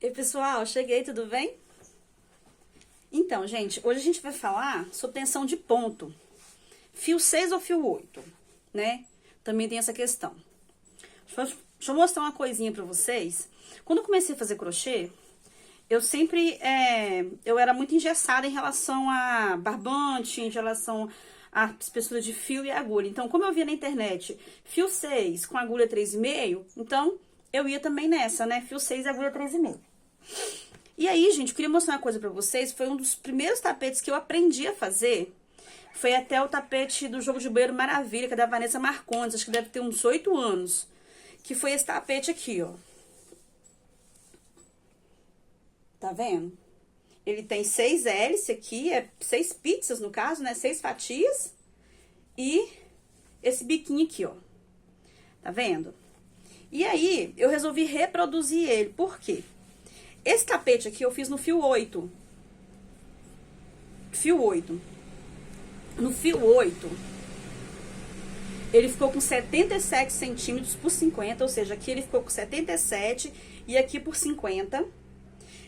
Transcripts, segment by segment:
Ei, pessoal, cheguei, tudo bem? Então, gente, hoje a gente vai falar sobre tensão de ponto. Fio 6 ou fio 8, né? Também tem essa questão. Deixa eu mostrar uma coisinha pra vocês. Quando eu comecei a fazer crochê, eu sempre, eu era muito engessada em relação a barbante, em relação à espessura de fio e agulha. Então, como eu via na internet, fio 6 com agulha 3,5, então eu ia também nessa, né? Fio 6 e agulha 3,5. E aí, gente, eu queria mostrar uma coisa pra vocês. Foi um dos primeiros tapetes que eu aprendi a fazer. Foi até o tapete do Jogo de Banheiro Maravilha, que é da Vanessa Marcondes. Acho que deve ter uns 8 anos. Que foi esse tapete aqui, ó. Tá vendo? Ele tem 6 hélices aqui, 6 pizzas no caso, né? 6 fatias. E esse biquinho aqui, ó. Tá vendo? E aí, eu resolvi reproduzir ele. Por quê? Esse tapete aqui eu fiz no fio 8. Fio 8. No fio 8, ele ficou com 77 centímetros por 50, ou seja, aqui ele ficou com 77 e aqui por 50.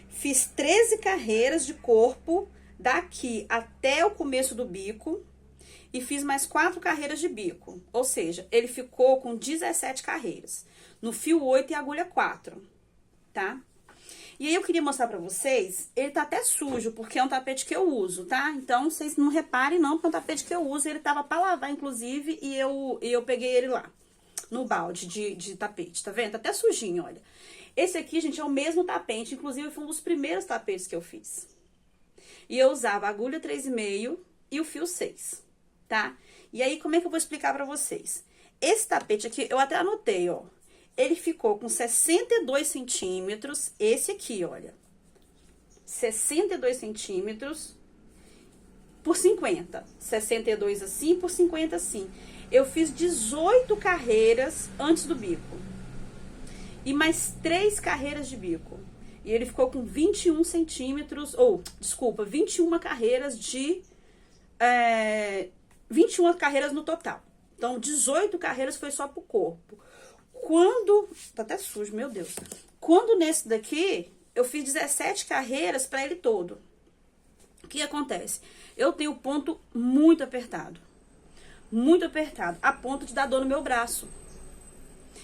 Fiz 13 carreiras de corpo daqui até o começo do bico e fiz mais 4 carreiras de bico, ou seja, ele ficou com 17 carreiras no fio 8 e agulha 4, tá? E aí eu queria mostrar pra vocês, ele tá até sujo, porque é um tapete que eu uso, tá? Então, vocês não reparem não, porque é um tapete que eu uso, ele tava pra lavar, inclusive, e eu peguei ele lá, no balde de tapete, tá vendo? Tá até sujinho, olha. Esse aqui, gente, é o mesmo tapete, inclusive foi um dos primeiros tapetes que eu fiz. E eu usava a agulha 3,5 e o fio 6, tá? E aí, como é que eu vou explicar pra vocês? Esse tapete aqui, eu até anotei, ó. Ele ficou com 62 centímetros, esse aqui, olha. 62 centímetros por 50. 62 assim por 50 assim. Eu fiz 18 carreiras antes do bico. E mais 3 carreiras de bico. E ele ficou com 21 centímetros, ou, desculpa, 21 carreiras de... 21 carreiras no total. Então, 18 carreiras foi só pro corpo. Quando... Tá até sujo, meu Deus. Quando nesse daqui, eu fiz 17 carreiras pra ele todo. O que acontece? Eu tenho o ponto muito apertado. Muito apertado. A ponto de dar dor no meu braço.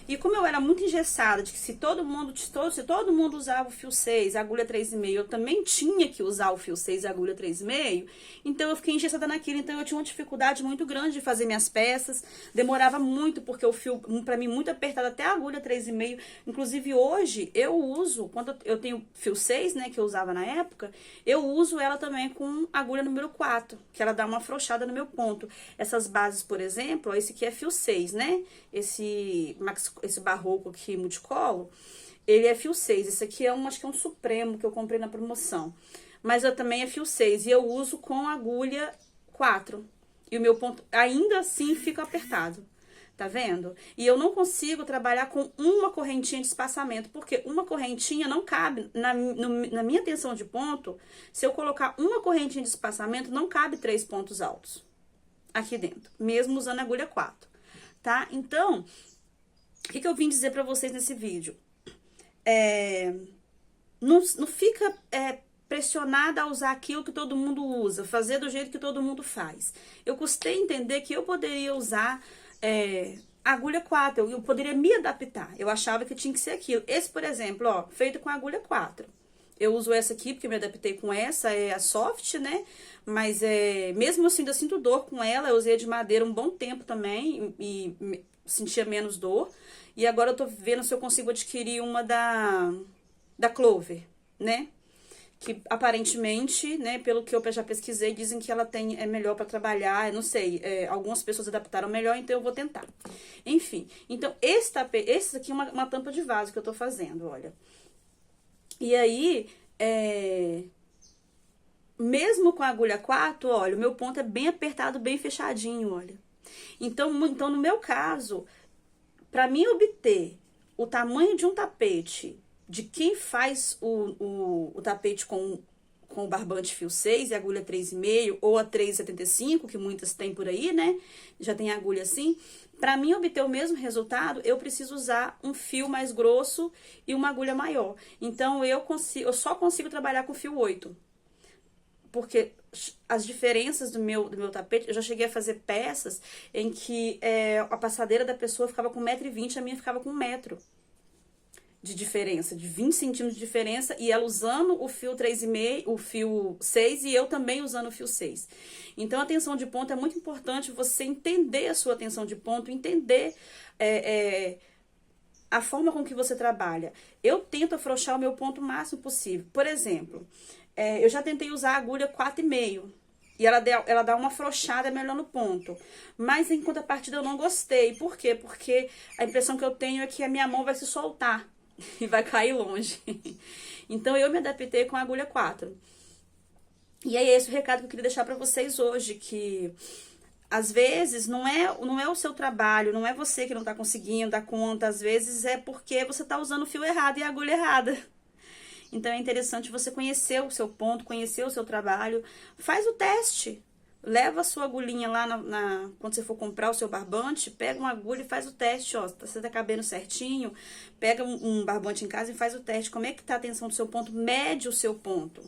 E como eu era muito engessada, de que se todo mundo usava o fio 6, a agulha 3,5, eu também tinha que usar o fio 6 e a agulha 3,5, então eu fiquei engessada naquilo, então eu tinha uma dificuldade muito grande de fazer minhas peças, demorava muito, porque o fio, pra mim, muito apertado, até a agulha 3,5, inclusive hoje, eu uso, quando eu tenho fio 6, né, que eu usava na época, eu uso ela também com agulha número 4, que ela dá uma afrouxada no meu ponto. Essas bases, por exemplo, ó, esse aqui é fio 6, né, esse barroco aqui, multicolo, ele é fio 6. Esse aqui é acho que é um Supremo que eu comprei na promoção. Mas eu também é fio 6 e eu uso com agulha 4. E o meu ponto ainda assim fica apertado. Tá vendo? E eu não consigo trabalhar com uma correntinha de espaçamento, porque uma correntinha não cabe na minha tensão de ponto. Se eu colocar uma correntinha de espaçamento, não cabe 3 pontos altos aqui dentro, mesmo usando a agulha 4, tá? Então, o que eu vim dizer pra vocês nesse vídeo? Não fica pressionada a usar aquilo que todo mundo usa, fazer do jeito que todo mundo faz. Eu custei entender que eu poderia usar agulha 4, eu poderia me adaptar. Eu achava que tinha que ser aquilo. Esse, por exemplo, ó, feito com agulha 4. Eu uso essa aqui porque me adaptei com essa, é a soft, né? Mas mesmo assim, eu sinto dor com ela. Eu usei a de madeira um bom tempo também e sentia menos dor. E agora eu tô vendo se eu consigo adquirir uma da Clover, né? Que aparentemente, né, pelo que eu já pesquisei, dizem que ela é melhor para trabalhar, eu não sei, algumas pessoas adaptaram melhor, então eu vou tentar. Enfim, então esse aqui é uma tampa de vaso que eu tô fazendo, olha. E aí, mesmo com a agulha 4, olha, o meu ponto é bem apertado, bem fechadinho, olha. Então no meu caso, para mim obter o tamanho de um tapete, de quem faz o tapete com o barbante fio 6 e agulha 3,5 ou a 3,75, que muitas têm por aí, né? Já tem agulha assim. Para mim obter o mesmo resultado, eu preciso usar um fio mais grosso e uma agulha maior. Então, eu só consigo trabalhar com fio 8. Porque as diferenças do meu tapete, eu já cheguei a fazer peças em que a passadeira da pessoa ficava com 1,20 m, a minha ficava com 1 metro de diferença, de 20 centímetros de diferença, e ela usando o fio 3,5, o fio 6, e eu também usando o fio 6. Então, a tensão de ponto é muito importante você entender a sua tensão de ponto, entender a forma com que você trabalha. Eu tento afrouxar o meu ponto o máximo possível. Por exemplo, eu já tentei usar a agulha 4,5, e ela dá uma afrouxada melhor no ponto. Mas, em contrapartida, eu não gostei. Por quê? Porque a impressão que eu tenho é que a minha mão vai se soltar e vai cair longe. Então, eu me adaptei com a agulha 4. E é esse o recado que eu queria deixar pra vocês hoje, que às vezes não é o seu trabalho, não é você que não tá conseguindo dar conta, às vezes é porque você tá usando o fio errado e a agulha errada. Então, é interessante você conhecer o seu ponto, conhecer o seu trabalho. Faz o teste. Leva a sua agulhinha lá quando você for comprar o seu barbante, pega uma agulha e faz o teste, ó. Você tá cabendo certinho, pega um barbante em casa e faz o teste. Como é que tá a tensão do seu ponto? Mede o seu ponto.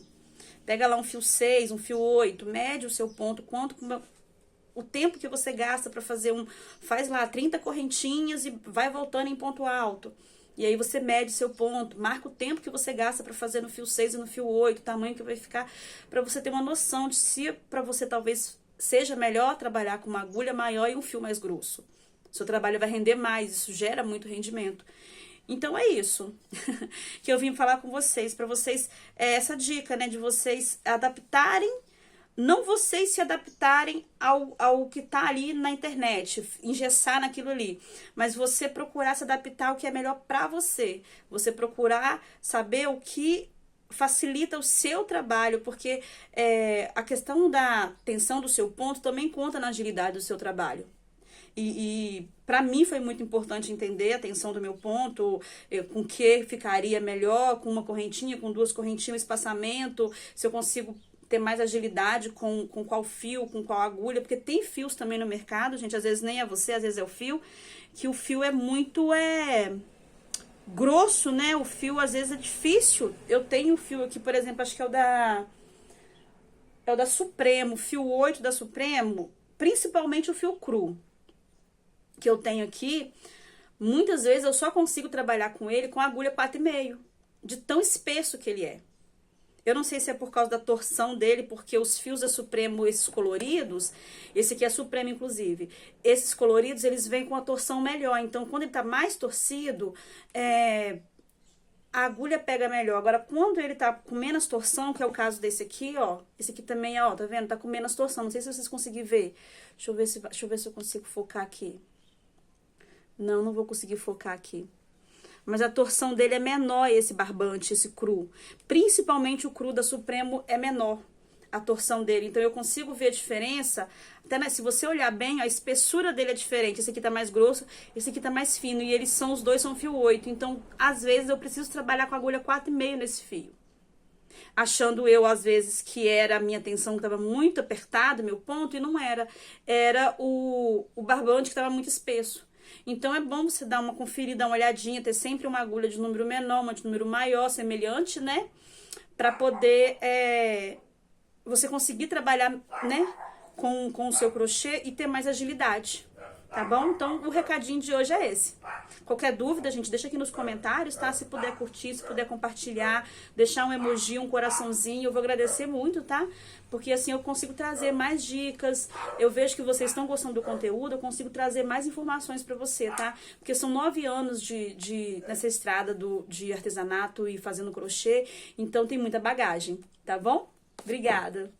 Pega lá um fio 6, um fio 8, mede o seu ponto, o tempo que você gasta pra fazer faz lá 30 correntinhas e vai voltando em ponto alto. E aí você mede seu ponto, marca o tempo que você gasta para fazer no fio 6 e no fio 8, o tamanho que vai ficar, para você ter uma noção de se para você talvez seja melhor trabalhar com uma agulha maior e um fio mais grosso. Seu trabalho vai render mais, isso gera muito rendimento. Então é isso que eu vim falar com vocês, para vocês, essa dica, né, de vocês adaptarem, não vocês se adaptarem ao que tá ali na internet, engessar naquilo ali, mas você procurar se adaptar ao que é melhor pra você. Você procurar saber o que facilita o seu trabalho, porque a questão da tensão do seu ponto também conta na agilidade do seu trabalho. E para mim foi muito importante entender a tensão do meu ponto, com que ficaria melhor, com uma correntinha, com duas correntinhas, espaçamento, se eu consigo ter mais agilidade com qual fio, com qual agulha, porque tem fios também no mercado, gente, às vezes nem é você, às vezes é o fio, que o fio é muito grosso, né, o fio às vezes é difícil. Eu tenho um fio aqui, por exemplo, acho que é o da Supremo, fio 8 da Supremo, principalmente o fio cru, que eu tenho aqui, muitas vezes eu só consigo trabalhar com ele com a agulha 4,5, de tão espesso que ele é. Eu não sei se é por causa da torção dele, porque os fios da Supremo, esses coloridos, esse aqui é Supremo, inclusive, esses coloridos, eles vêm com a torção melhor. Então, quando ele tá mais torcido, a agulha pega melhor. Agora, quando ele tá com menos torção, que é o caso desse aqui, ó, esse aqui também, ó, tá vendo? Tá com menos torção. Não sei se vocês conseguirem ver. Deixa eu ver se eu consigo focar aqui. Não vou conseguir focar aqui. Mas a torção dele é menor, esse barbante, esse cru. Principalmente o cru da Supremo é menor, a torção dele. Então, eu consigo ver a diferença. Até, se você olhar bem, a espessura dele é diferente. Esse aqui tá mais grosso, esse aqui tá mais fino. E os dois são fio 8. Então, às vezes, eu preciso trabalhar com a agulha 4,5 nesse fio. Achando eu, às vezes, que era a minha tensão que estava muito apertada, meu ponto, e não era. Era o barbante que estava muito espesso. Então, é bom você dar uma conferida, dar uma olhadinha, ter sempre uma agulha de número menor, uma de número maior, semelhante, né? Pra poder você conseguir trabalhar, né, com o seu crochê e ter mais agilidade, tá bom? Então, o recadinho de hoje é esse. Qualquer dúvida, gente, deixa aqui nos comentários, tá? Se puder curtir, se puder compartilhar, deixar um emoji, um coraçãozinho, eu vou agradecer muito, tá? Porque assim eu consigo trazer mais dicas, eu vejo que vocês estão gostando do conteúdo, eu consigo trazer mais informações pra você, tá? Porque são 9 anos nessa estrada de artesanato e fazendo crochê, então tem muita bagagem, tá bom? Obrigada!